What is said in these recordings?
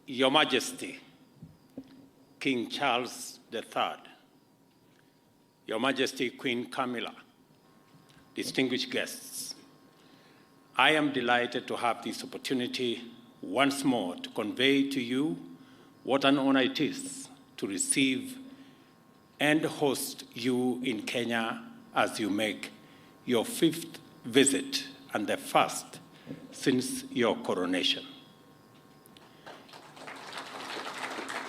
Your Majesty, King Charles III, Your Majesty, Queen Camilla, distinguished guests, I am delighted to have this opportunity once more to convey to you what an honor it is to receive and host you in Kenya as you make your 5th visit and the first since your coronation.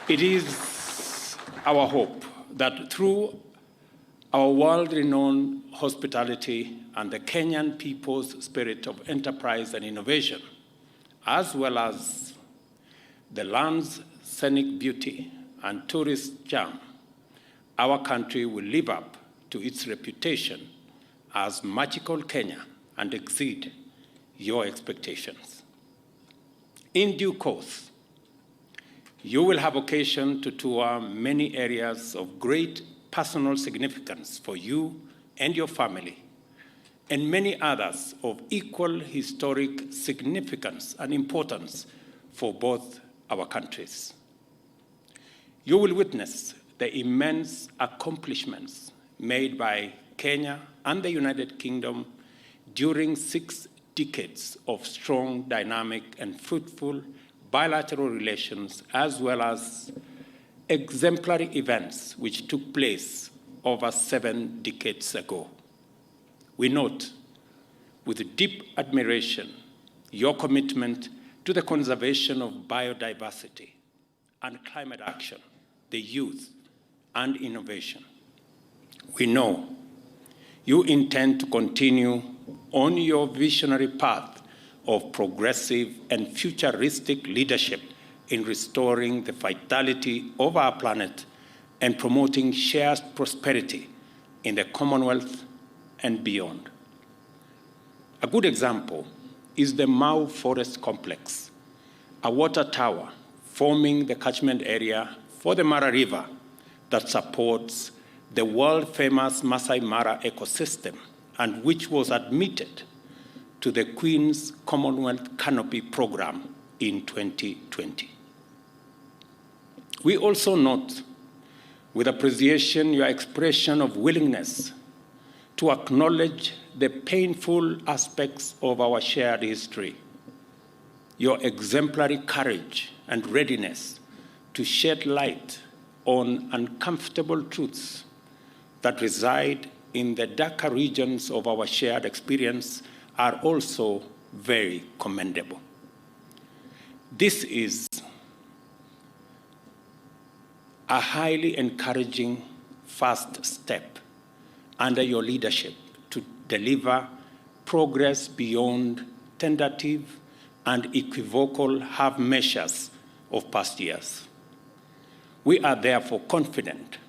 It is our hope that through our world-renowned hospitality and the Kenyan people's spirit of enterprise and innovation, as well as the land's scenic beauty and tourist charm, our country will live up to its reputation as magical Kenya and exceed your expectations. In due course, you will have occasion to tour many areas of great personal significance for you and your family, and many others of equal historic significance and importance for both our countries. You will witness the immense accomplishments made by Kenya and the United Kingdom during 6 decades of strong, dynamic, and fruitful bilateral relations, as well as exemplary events which took place over 7 decades ago. We note with deep admiration your commitment to the conservation of biodiversity and climate action, the youth, and innovation. We know you intend to continue on your visionary path of progressive and futuristic leadership in restoring the vitality of our planet and promoting shared prosperity in the Commonwealth and beyond. A good example is the Mau Forest Complex, a water tower forming the catchment area for the Mara River that supports the world-famous Masai Mara ecosystem and which was admitted to the Queen's Commonwealth Canopy Program in 2020. We also note with appreciation your expression of willingness to acknowledge the painful aspects of our shared history, your exemplary courage and readiness to shed light on uncomfortable truths that reside in the darker regions of our shared experience are also very commendable. This is a highly encouraging first step under your leadership to deliver progress beyond tentative and equivocal half measures of past years. We are therefore confident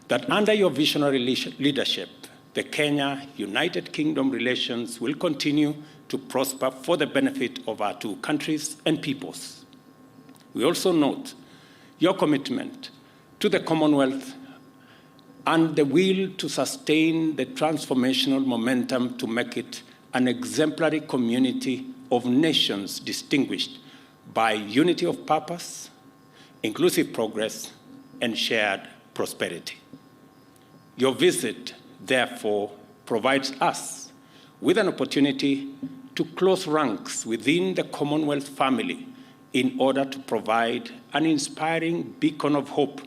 that under your visionary leadership, the Kenya-United Kingdom relations will continue to prosper for the benefit of our 2 countries and peoples. We also note your commitment to the Commonwealth and the will to sustain the transformational momentum to make it an exemplary community of nations distinguished by unity of purpose, inclusive progress, and shared prosperity. Your visit, therefore, provides us with an opportunity to close ranks within the Commonwealth family in order to provide an inspiring beacon of hope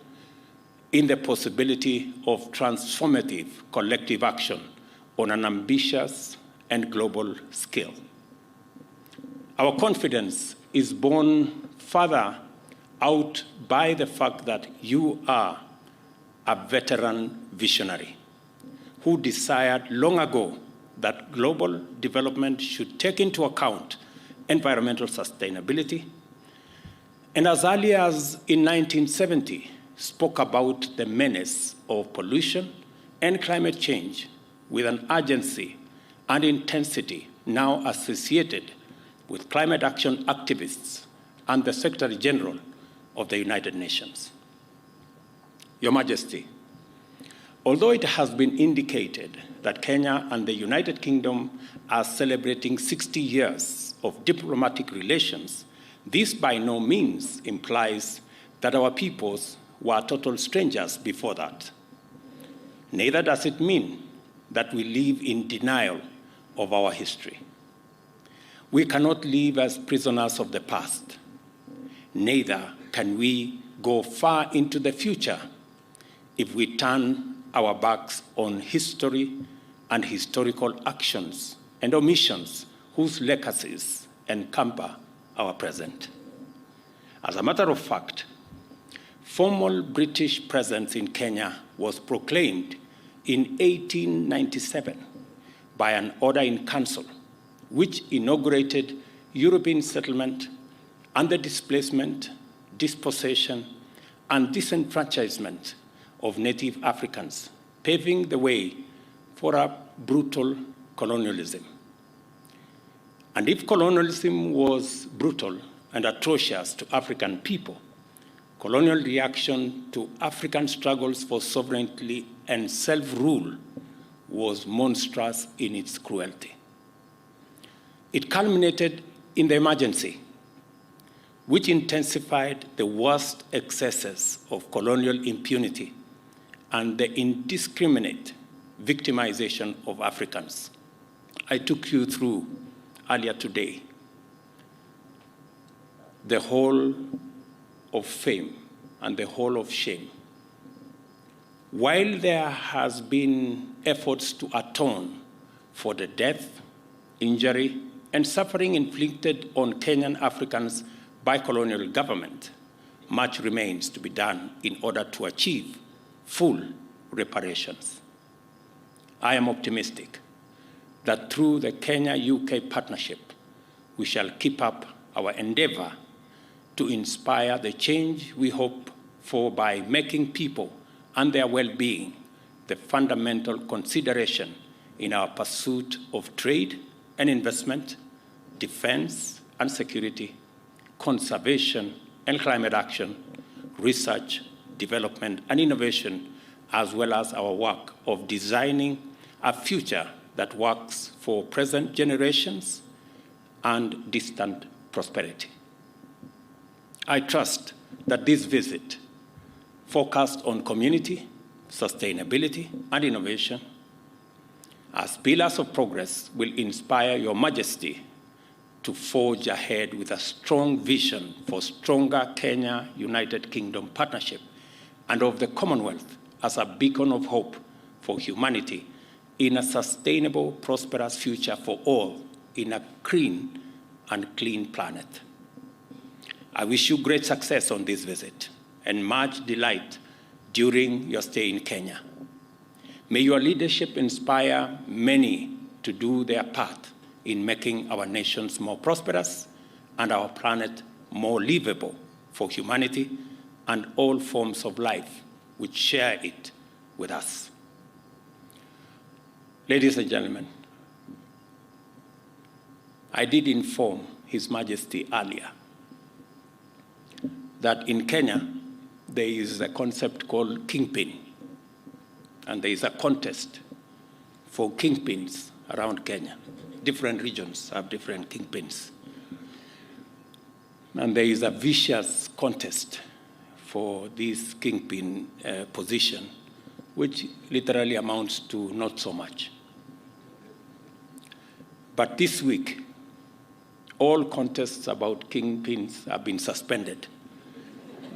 in the possibility of transformative collective action on an ambitious and global scale. Our confidence is borne further out by the fact that you are a veteran visionary who desired long ago that global development should take into account environmental sustainability, and as early as in 1970, spoke about the menace of pollution and climate change with an urgency and intensity now associated with climate action activists and the Secretary General of the United Nations. Your Majesty, although it has been indicated that Kenya and the United Kingdom are celebrating 60 years of diplomatic relations, This by no means implies that our peoples were total strangers before that. Neither does it mean that we live in denial of our history. We cannot live as prisoners of the past. Neither can we go far into the future if we turn our backs on history and historical actions and omissions whose legacies encumber our present. As a matter of fact, formal British presence in Kenya was proclaimed in 1897 by an order in council, which inaugurated European settlement and the displacement, dispossession, and disenfranchisement of native Africans, paving the way for a brutal colonialism. And if colonialism was brutal and atrocious to African people, colonial reaction to African struggles for sovereignty and self-rule was monstrous in its cruelty. It culminated in the emergency, which intensified the worst excesses of colonial impunity and the indiscriminate victimization of Africans. I took you through earlier today the whole of fame and the whole of shame. While there has been efforts to atone for the death, injury, and suffering inflicted on Kenyan Africans by colonial government, much remains to be done in order to achieve full reparations. I am optimistic that through the Kenya-UK partnership, we shall keep up our endeavor to inspire the change we hope for by making people and their well-being the fundamental consideration in our pursuit of trade and investment, defense and security, conservation and climate action, research, development and innovation, as well as our work of designing a future that works for present generations and distant prosperity. I trust that this visit, focused on community, sustainability, and innovation, as pillars of progress, will inspire Your Majesty to forge ahead with a strong vision for stronger Kenya-United Kingdom partnership and of the Commonwealth as a beacon of hope for humanity in a sustainable, prosperous future for all in a green and clean planet. I wish you great success on this visit and much delight during your stay in Kenya. May your leadership inspire many to do their part in making our nations more prosperous and our planet more livable for humanity and all forms of life which share it with us. Ladies and gentlemen, I did inform His Majesty earlier that in Kenya, there is a concept called kingpin, and there is a contest for kingpins around Kenya. Different regions have different kingpins. And there is a vicious contest for this kingpin position, which literally amounts to not so much. But this week, all contests about kingpins have been suspended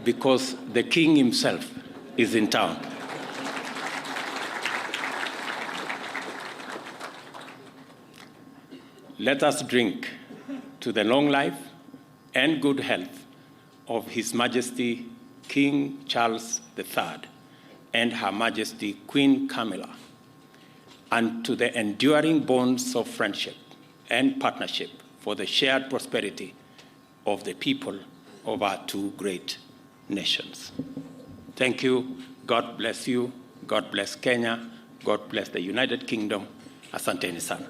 because the king himself is in town. Let us drink to the long life and good health of His Majesty King Charles III and Her Majesty Queen Camilla, and to the enduring bonds of friendship and partnership for the shared prosperity of the people of our two great nations. Thank you. God bless you. God bless Kenya. God bless the United Kingdom. Asanteni sana.